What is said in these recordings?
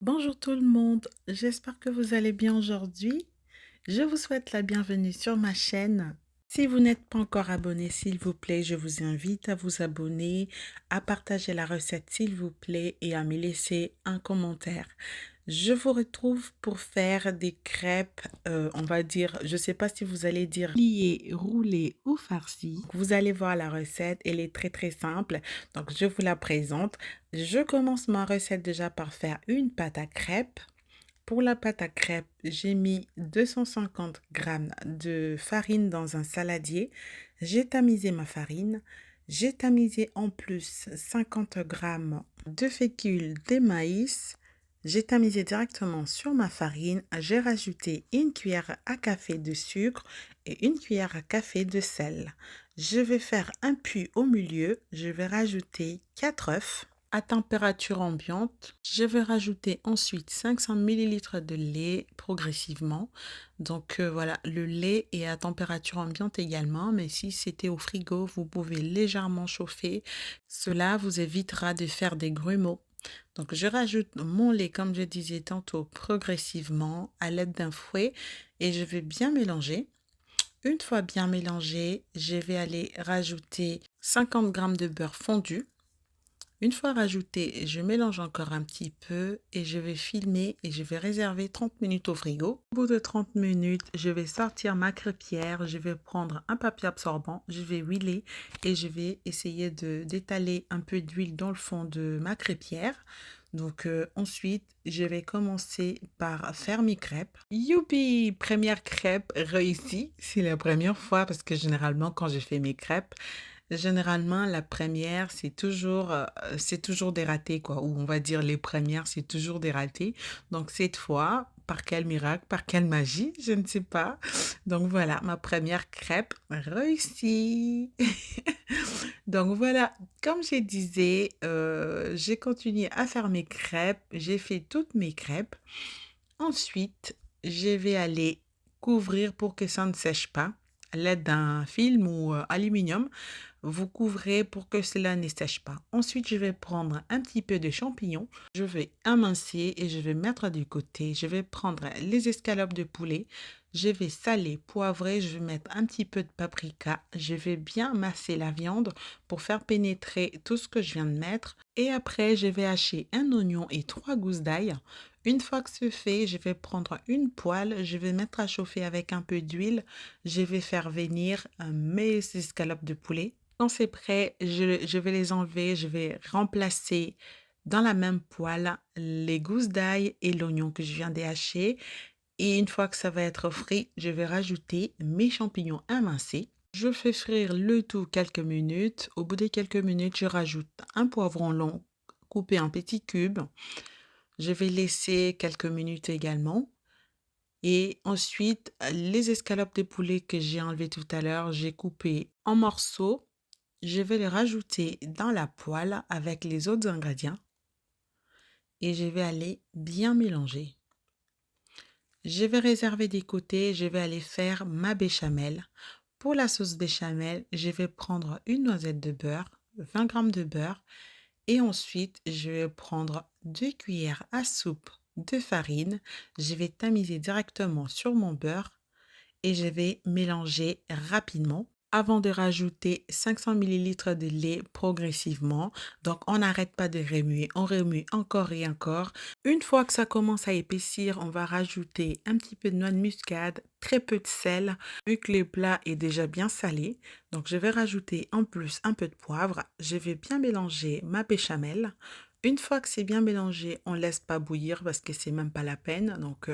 Bonjour tout le monde, j'espère que vous allez bien aujourd'hui. Je vous souhaite la bienvenue sur ma chaîne. Si vous n'êtes pas encore abonné, s'il vous plaît, je vous invite à vous abonner, à partager la recette s'il vous plaît et à me laisser un commentaire. Je vous retrouve pour faire des crêpes, on va dire, je ne sais pas si vous allez dire pliées, roulées ou farcies. Vous allez voir la recette, elle est très très simple. Donc je vous la présente. Je commence ma recette déjà par faire une pâte à crêpes. Pour la pâte à crêpes, j'ai mis 250 grammes de farine dans un saladier. J'ai tamisé ma farine. J'ai tamisé en plus 50 grammes de fécule de maïs. J'ai tamisé directement sur ma farine. J'ai rajouté une cuillère à café de sucre et une cuillère à café de sel. Je vais faire un puits au milieu. Je vais rajouter 4 œufs à température ambiante. Je vais rajouter ensuite 500 millilitres de lait progressivement. Donc voilà, le lait est à température ambiante également, mais si c'était au frigo, vous pouvez légèrement chauffer. Cela vous évitera de faire des grumeaux. Donc je rajoute mon lait, comme je disais tantôt, progressivement à l'aide d'un fouet et je vais bien mélanger. Une fois bien mélangé, je vais aller rajouter 50 grammes de beurre fondu. Une fois rajouté, je mélange encore un petit peu et je vais filmer et je vais réserver 30 minutes au frigo. Au bout de 30 minutes, je vais sortir ma crêpière, je vais prendre un papier absorbant, je vais huiler et je vais essayer d'étaler un peu d'huile dans le fond de ma crêpière. Donc ensuite, je vais commencer par faire mes crêpes. Youpi! Première crêpe réussie. C'est la première fois parce que généralement, quand je fais mes crêpes, généralement, la première, c'est toujours des ratés, quoi. Ou on va dire les premières, c'est toujours des ratés. Donc cette fois, par quel miracle, par quelle magie, je ne sais pas. Donc voilà, ma première crêpe réussie. Donc voilà, comme je disais, j'ai continué à faire mes crêpes. J'ai fait toutes mes crêpes. Ensuite, je vais aller couvrir pour que ça ne sèche pas à l'aide d'un film ou aluminium. Vous couvrez pour que cela ne sèche pas. Ensuite, je vais prendre un petit peu de champignons. Je vais amincer et je vais mettre du côté. Je vais prendre les escalopes de poulet. Je vais saler, poivrer. Je vais mettre un petit peu de paprika. Je vais bien masser la viande pour faire pénétrer tout ce que je viens de mettre. Et après, je vais hacher un oignon et 3 gousses d'ail. Une fois que c'est fait, je vais prendre une poêle, je vais mettre à chauffer avec un peu d'huile, je vais faire venir mes escalopes de poulet. Quand c'est prêt, je vais les enlever, je vais remplacer dans la même poêle les gousses d'ail et l'oignon que je viens de hacher. Et une fois que ça va être frit, je vais rajouter mes champignons émincés. Je fais frire le tout quelques minutes. Au bout de quelques minutes, je rajoute un poivron long coupé en petits cubes. Je vais laisser quelques minutes également. Et ensuite, les escalopes de poulet que j'ai enlevées tout à l'heure, j'ai coupé en morceaux. Je vais les rajouter dans la poêle avec les autres ingrédients et je vais aller bien mélanger. Je vais réserver des côtés, je vais aller faire ma béchamel. Pour la sauce béchamel, je vais prendre une noisette de beurre, 20 grammes de beurre et ensuite je vais prendre 2 cuillères à soupe de farine. Je vais tamiser directement sur mon beurre et je vais mélanger rapidement avant de rajouter 500 millilitres de lait progressivement. Donc, on n'arrête pas de remuer, on remue encore et encore. Une fois que ça commence à épaissir, on va rajouter un petit peu de noix de muscade, très peu de sel, vu que le plat est déjà bien salé. Donc, je vais rajouter en plus un peu de poivre. Je vais bien mélanger ma béchamel. Une fois que c'est bien mélangé, on ne laisse pas bouillir parce que c'est même pas la peine. Donc,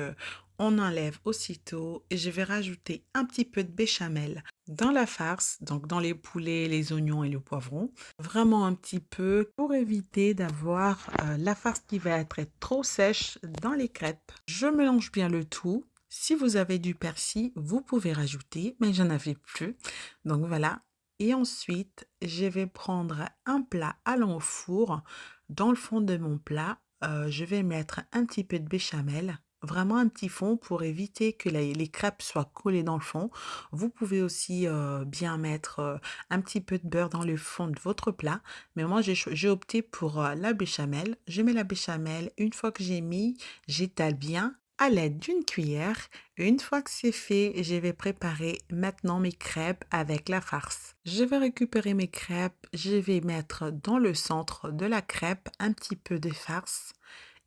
on enlève aussitôt et je vais rajouter un petit peu de béchamel dans la farce, donc dans les poulets, les oignons et le poivron. Vraiment un petit peu pour éviter d'avoir la farce qui va être trop sèche dans les crêpes. Je mélange bien le tout. Si vous avez du persil, vous pouvez rajouter, mais j'en avais plus. Donc voilà. Et ensuite, je vais prendre un plat allant au four. Dans le fond de mon plat, je vais mettre un petit peu de béchamel vraiment un petit fond pour éviter que les crêpes soient collées dans le fond. Vous pouvez aussi, bien mettre, un petit peu de beurre dans le fond de votre plat, mais moi j'ai opté pour, la béchamel. Je mets la béchamel, une fois que j'ai mis, j'étale bien à l'aide d'une cuillère. Une fois que c'est fait, je vais préparer maintenant mes crêpes avec la farce. Je vais récupérer mes crêpes, je vais mettre dans le centre de la crêpe un petit peu de farce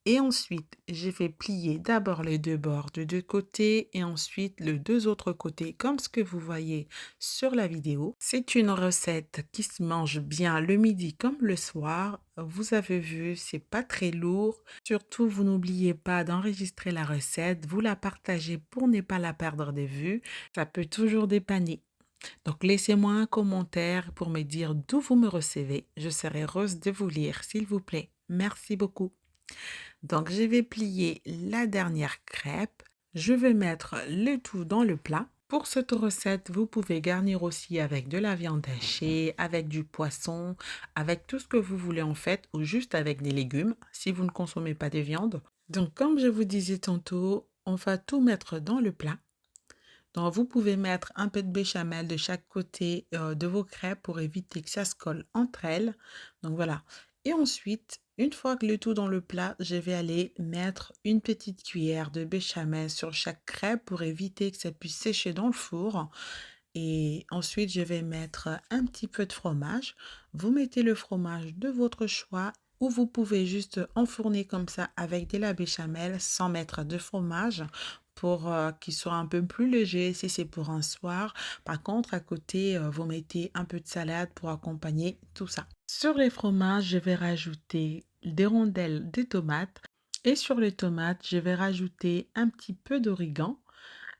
et ensuite je vais plier d'abord les deux bords de deux côtés et ensuite les deux autres côtés comme ce que vous voyez sur la vidéo. C'est une recette qui se mange bien le midi comme le soir. Vous avez vu, c'est pas très lourd. Surtout, vous n'oubliez pas d'enregistrer la recette, vous la partagez pour ne pas la perdre de vue. Ça peut toujours dépanner. Donc, laissez-moi un commentaire pour me dire d'où vous me recevez. Je serai heureuse de vous lire, s'il vous plaît. Merci beaucoup. Donc, je vais plier la dernière crêpe. Je vais mettre le tout dans le plat. Pour cette recette, vous pouvez garnir aussi avec de la viande hachée, avec du poisson, avec tout ce que vous voulez en fait, ou juste avec des légumes si vous ne consommez pas de viande. Donc, comme je vous disais tantôt, on va tout mettre dans le plat. Donc, vous pouvez mettre un peu de béchamel de chaque côté de vos crêpes pour éviter que ça se colle entre elles. Donc, voilà. Et ensuite, une fois que le tout dans le plat, je vais aller mettre une petite cuillère de béchamel sur chaque crêpe pour éviter que ça puisse sécher dans le four. Et ensuite, je vais mettre un petit peu de fromage. Vous mettez le fromage de votre choix ou vous pouvez juste enfourner comme ça avec de la béchamel sans mettre de fromage pour qu'il soit un peu plus léger si c'est pour un soir. Par contre, à côté, vous mettez un peu de salade pour accompagner tout ça. Sur les fromages, je vais rajouter des rondelles de tomates et sur les tomates, je vais rajouter un petit peu d'origan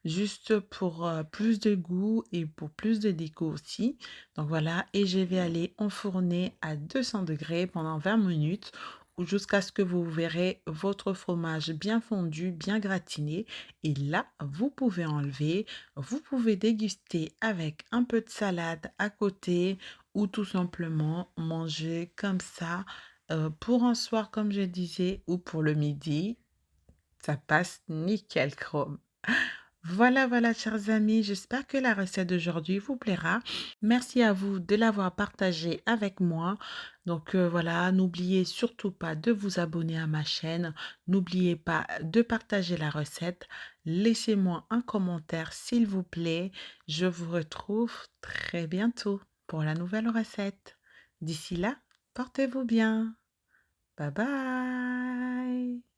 juste pour, plus de goût et pour plus de déco aussi. Donc voilà et je vais aller enfourner à 200 degrés pendant 20 minutes ou jusqu'à ce que vous verrez votre fromage bien fondu, bien gratiné et là, vous pouvez enlever. Vous pouvez déguster avec un peu de salade à côté ou tout simplement manger comme ça, pour un soir comme je disais ou pour le midi. Ça passe nickel chrome. Voilà, voilà, chers amis, j'espère que la recette d'aujourd'hui vous plaira. Merci à vous de l'avoir partagée avec moi. Donc voilà, n'oubliez surtout pas de vous abonner à ma chaîne. N'oubliez pas de partager la recette. Laissez-moi un commentaire, s'il vous plaît. Je vous retrouve très bientôt pour la nouvelle recette. D'ici là, portez-vous bien. Bye bye.